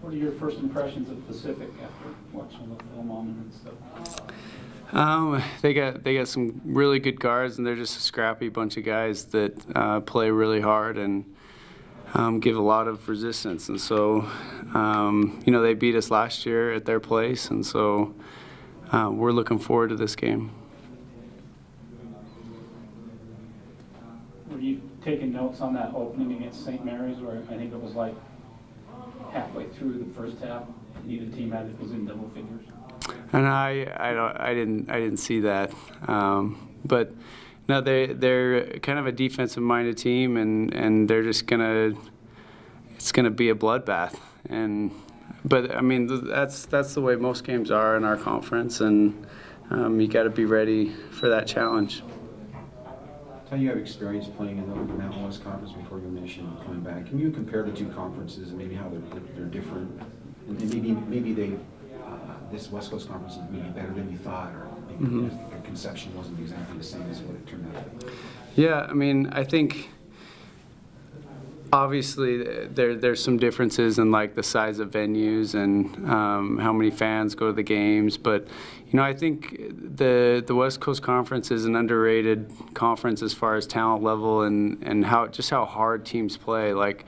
What are your first impressions of Pacific after watching the film on them and stuff? They got some really good guards, and they're just a scrappy bunch of guys that play really hard and give a lot of resistance. And so, you know, they beat us last year at their place, and so we're looking forward to this game. Were you taking notes on that opening against St. Mary's, where I think it was like halfway through the first half, neither team was in double figures? And I didn't see that, but no, they're kind of a defensive-minded team, and they're just it's gonna be a bloodbath. But I mean, that's the way most games are in our conference, and you got to be ready for that challenge. Tell you have experience playing in the Mountain West Conference before your mission coming back. Can you compare the two conferences and maybe how they're different, and maybe this West Coast Conference is maybe better than you thought, or maybe the conception wasn't exactly the same as what it turned out to be? Yeah, I mean, I think obviously there's some differences in like the size of venues and how many fans go to the games, but you know, I think the West Coast Conference is an underrated conference as far as talent level and how hard teams play. Like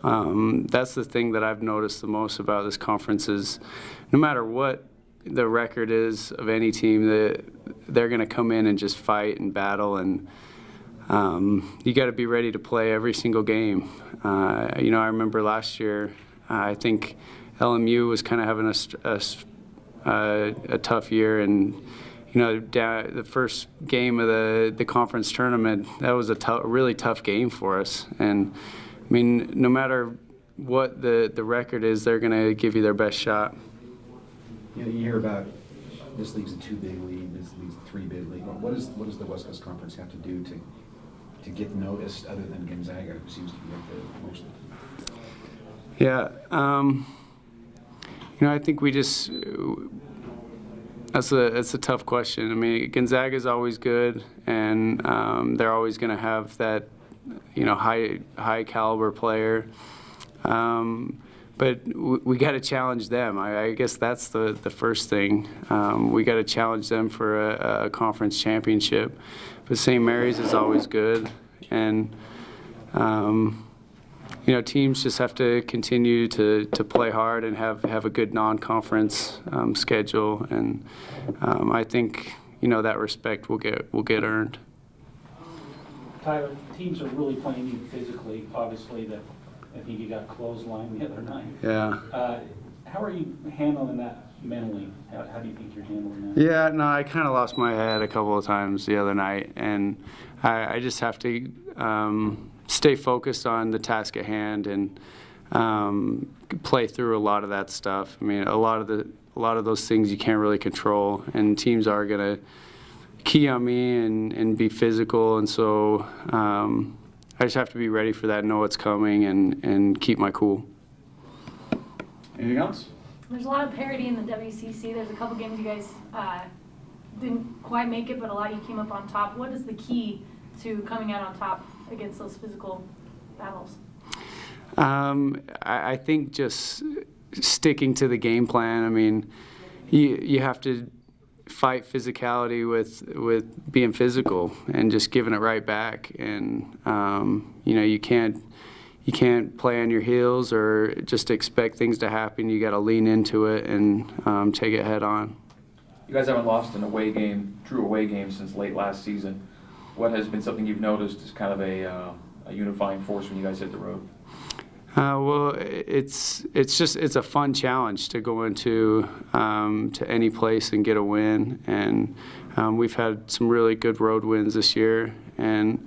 that's the thing that I've noticed the most about this conference is no matter what the record is of any team, they're going to come in and just fight and battle, and you got to be ready to play every single game. You know, I remember last year, I think LMU was kind of having a tough year, and you know, the first game of the conference tournament, that was a really tough game for us. And I mean, no matter what the record is, they're going to give you their best shot. You know, you hear about this league's a 2-bid league, this league's a 3-bid league. What does the West Coast Conference have to do to get noticed, other than Gonzaga, who seems to be like the most? Yeah, you know, I think we just that's a tough question. I mean, Gonzaga is always good, and they're always going to have that, you know, high caliber player. But we got to challenge them. I guess that's the first thing. We got to challenge them for a conference championship. But St. Mary's is always good, and you know, teams just have to continue to play hard and have a good non-conference schedule, and I think, you know, that respect will get earned. Tyler, teams are really playing you physically. Obviously, I think you got clothesline the other night. Yeah. How are you handling that mentally? How do you think you're handling that? Yeah, no, I kind of lost my head a couple of times the other night, and I just have to stay focused on the task at hand and play through a lot of that stuff. I mean, a lot of those things you can't really control, and teams are gonna key on me and be physical, and so I just have to be ready for that, know what's coming, and keep my cool. Anything else? There's a lot of parity in the WCC. There's a couple games you guys didn't quite make it, but a lot you came up on top. What is the key to coming out on top against those physical battles? I think just sticking to the game plan. I mean, you have to fight physicality with being physical and just giving it right back, and you know, you can't play on your heels or just expect things to happen. You got to lean into it and take it head on. You guys haven't lost an away game, true away game, since late last season. What has been something you've noticed as kind of a unifying force when you guys hit the road? Well, it's a fun challenge to go into to any place and get a win, and we've had some really good road wins this year, and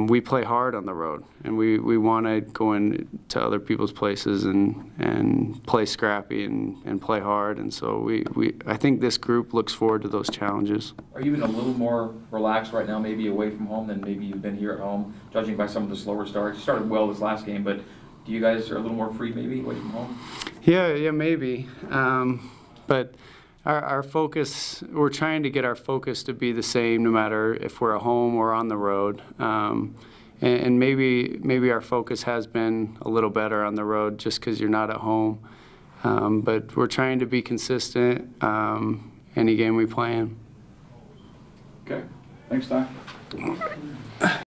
we play hard on the road, and we want to go into other people's places and play scrappy and play hard, and so I think this group looks forward to those challenges. Are you even a little more relaxed right now, maybe away from home, than maybe you've been here at home, judging by some of the slower starts? You started well this last game, but do you guys are a little more free maybe away from home? Yeah, maybe, but our focus, we're trying to get our focus to be the same no matter if we're at home or on the road. and maybe our focus has been a little better on the road just because you're not at home. But we're trying to be consistent any game we play in. Okay, thanks, Ty.